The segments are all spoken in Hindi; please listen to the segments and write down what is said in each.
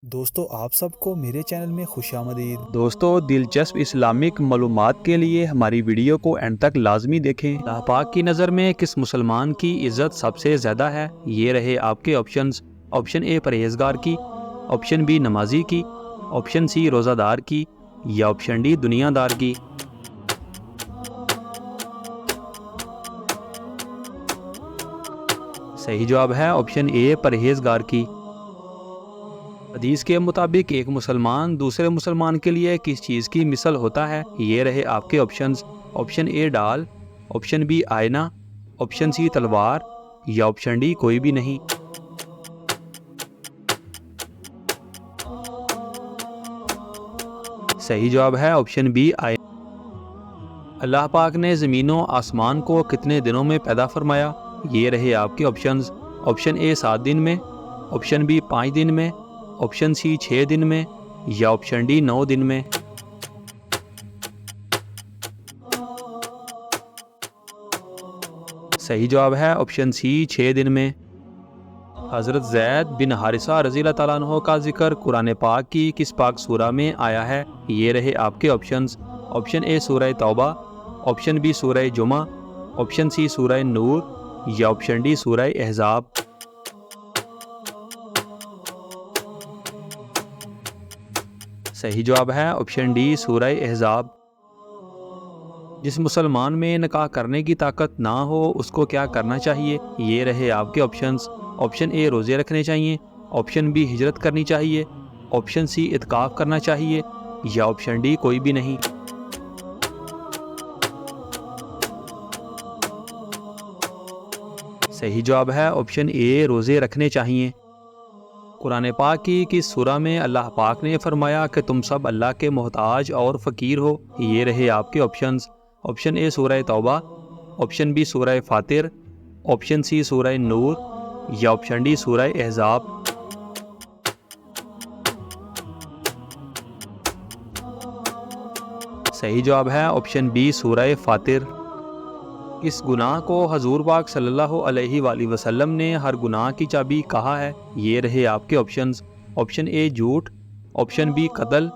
दोस्तों आप सबको मेरे चैनल में खुशामदीद। दोस्तों, दिलचस्प इस्लामिक मालूमात के लिए हमारी वीडियो को एंड तक लाजमी देखें। अल्लाह पाक की नज़र में किस मुसलमान की इज़्ज़त सबसे ज़्यादा है? ये रहे आपके ऑप्शंस। ऑप्शन ए परहेजगार की, ऑप्शन बी नमाजी की, ऑप्शन सी रोज़ादार की, या ऑप्शन डी दुनियादार की। सही जवाब है ऑप्शन ए परहेजगार की। हदीस के मुताबिक एक मुसलमान दूसरे मुसलमान के लिए किस चीज़ की मिसल होता है? ये रहे आपके ऑप्शंस। ऑप्शन ए डाल, ऑप्शन बी आईना, ऑप्शन सी तलवार, या ऑप्शन डी कोई भी नहीं। सही जवाब है ऑप्शन बी आईना। अल्लाह पाक ने ज़मीनों आसमान को कितने दिनों में पैदा फरमाया? ये रहे आपके ऑप्शंस। ऑप्शन ए 7 दिन में, ऑप्शन बी 5 दिन में, ऑप्शन सी 6 दिन में, या ऑप्शन डी 9 दिन में। सही जवाब है ऑप्शन सी 6 दिन में। हज़रत ज़ैद बिन हारिसा रज़ी अल्लाह ताला अन्हो का जिक्र कुरान पाक की किस पाक सूरा में आया है? ये रहे आपके ऑप्शंस। ऑप्शन ए सूरह तौबा, ऑप्शन बी सूरह जुमा, ऑप्शन सी सूरह नूर, या ऑप्शन डी सूरह अहज़ाब। सही जवाब है ऑप्शन डी सूरह अहज़ाब। जिस मुसलमान में निकाह करने की ताकत ना हो उसको क्या करना चाहिए? ये रहे आपके ऑप्शंस। ऑप्शन ए रोज़े रखने चाहिए, ऑप्शन बी हिजरत करनी चाहिए, ऑप्शन सी इत्काफ करना चाहिए, या ऑप्शन डी कोई भी नहीं। सही जवाब है ऑप्शन ए रोज़े रखने चाहिए। कुरान पाक की किस सूरा में अल्लाह पाक ने फरमाया कि तुम सब अल्लाह के मोहताज और फ़कीर हो? ये रहे आपके ऑप्शंस। ऑप्शन ए सूरह तौबा, ऑप्शन बी सूरह फातिर, ऑप्शन सी सूरह नूर, या ऑप्शन डी सूरह अहज़ाब। सही जवाब है ऑप्शन बी सूरह फातिर। किस गुनाह को हजूर पाक सल्लल्लाहु अलैहि वसल्लम ने हर गुनाह की चाबी कहा है? ये रहे आपके ऑप्शंस। ऑप्शन ए झूठ, ऑप्शन बी कत्ल,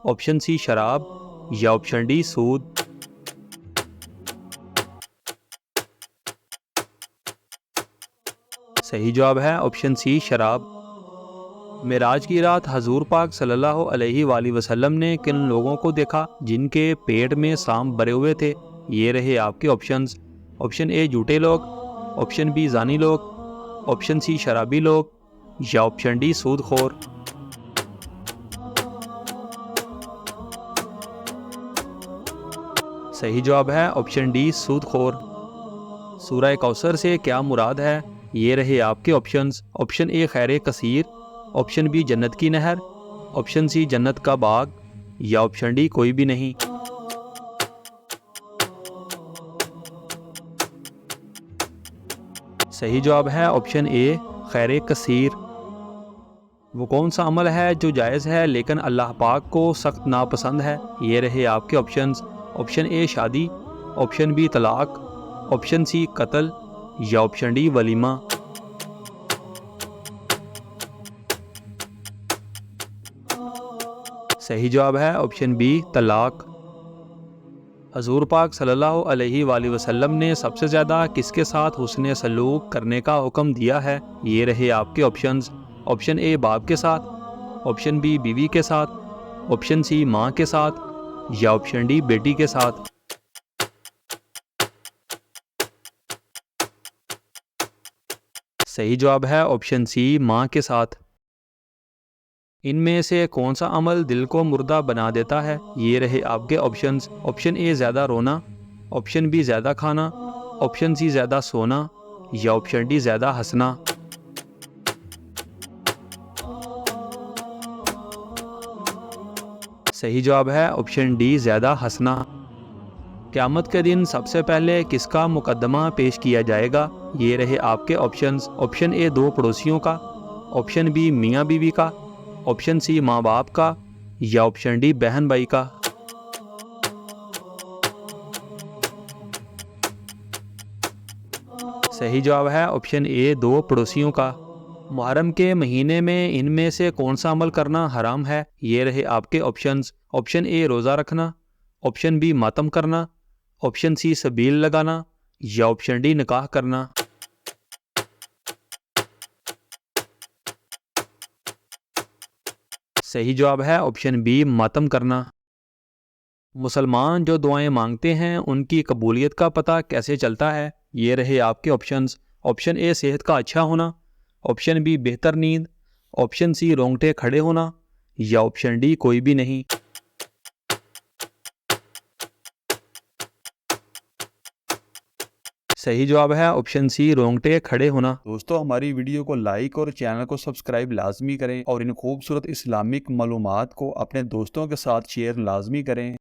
ऑप्शन सी शराब, या ऑप्शन डी सूद। सही जवाब है ऑप्शन सी शराब। मेराज की रात हजूर पाक सल्लल्लाहु अलैहि वसल्लम ने किन लोगों को देखा जिनके पेट में सांप भरे हुए थे? ये रहे आपके ऑप्शंस। ऑप्शन ए झूठे लोग, ऑप्शन बी जानी लोग, ऑप्शन सी शराबी लोग, या ऑप्शन डी सूदखोर। सही जवाब है ऑप्शन डी सूदखोर। सूरह कौसर से क्या मुराद है? ये रहे आपके ऑप्शंस। ऑप्शन ए खैर कसीर, ऑप्शन बी जन्नत की नहर, ऑप्शन सी जन्नत का बाग, या ऑप्शन डी कोई भी नहीं। सही जवाब है ऑप्शन ए खैर कसीर। वो कौन सा अमल है जो जायज़ है लेकिन अल्लाह पाक को सख्त नापसंद है? ये रहे आपके ऑप्शंस। ऑप्शन ए शादी, ऑप्शन बी तलाक, ऑप्शन सी कत्ल, या ऑप्शन डी वलीमा। सही जवाब है ऑप्शन बी तलाक। हजूर पाक सल्लल्लाहु अलैहि वसल्लम ने सबसे ज़्यादा किसके साथ हुस्न सलूक करने का हुक्म दिया है? ये रहे आपके ऑप्शंस। ऑप्शन ए बाप के साथ, ऑप्शन बी बीवी के साथ, ऑप्शन सी माँ के साथ, या ऑप्शन डी बेटी के साथ। सही जवाब है ऑप्शन सी माँ के साथ। इनमें से कौन सा अमल दिल को मुर्दा बना देता है? ये रहे आपके ऑप्शंस। ऑप्शन ए ज़्यादा रोना, ऑप्शन बी ज़्यादा खाना, ऑप्शन सी ज़्यादा सोना, या ऑप्शन डी ज़्यादा हंसना। सही जवाब है ऑप्शन डी ज़्यादा हंसना। क़यामत के दिन सबसे पहले किसका मुकदमा पेश किया जाएगा? ये रहे आपके ऑप्शंस। ऑप्शन ए 2 पड़ोसियों का, ऑप्शन बी मियाँ बीवी का, ऑप्शन सी माँ बाप का, या ऑप्शन डी बहन भाई का। सही जवाब है ऑप्शन ए 2 पड़ोसियों का। मुहर्रम के महीने में इनमें से कौन सा अमल करना हराम है? ये रहे आपके ऑप्शंस। ऑप्शन ए रोज़ा रखना, ऑप्शन बी मातम करना, ऑप्शन सी सबील लगाना या ऑप्शन डी निकाह करना। सही जवाब है ऑप्शन बी मातम करना। मुसलमान जो दुआएं मांगते हैं उनकी कबूलियत का पता कैसे चलता है? ये रहे आपके ऑप्शंस। ऑप्शन ए सेहत का अच्छा होना, ऑप्शन बी बेहतर नींद, ऑप्शन सी रोंगटे खड़े होना या ऑप्शन डी कोई भी नहीं। सही जवाब है ऑप्शन सी रोंगटे खड़े होना। दोस्तों, हमारी वीडियो को लाइक और चैनल को सब्सक्राइब लाजमी करें और इन खूबसूरत इस्लामिक मालूमात को अपने दोस्तों के साथ शेयर लाजमी करें।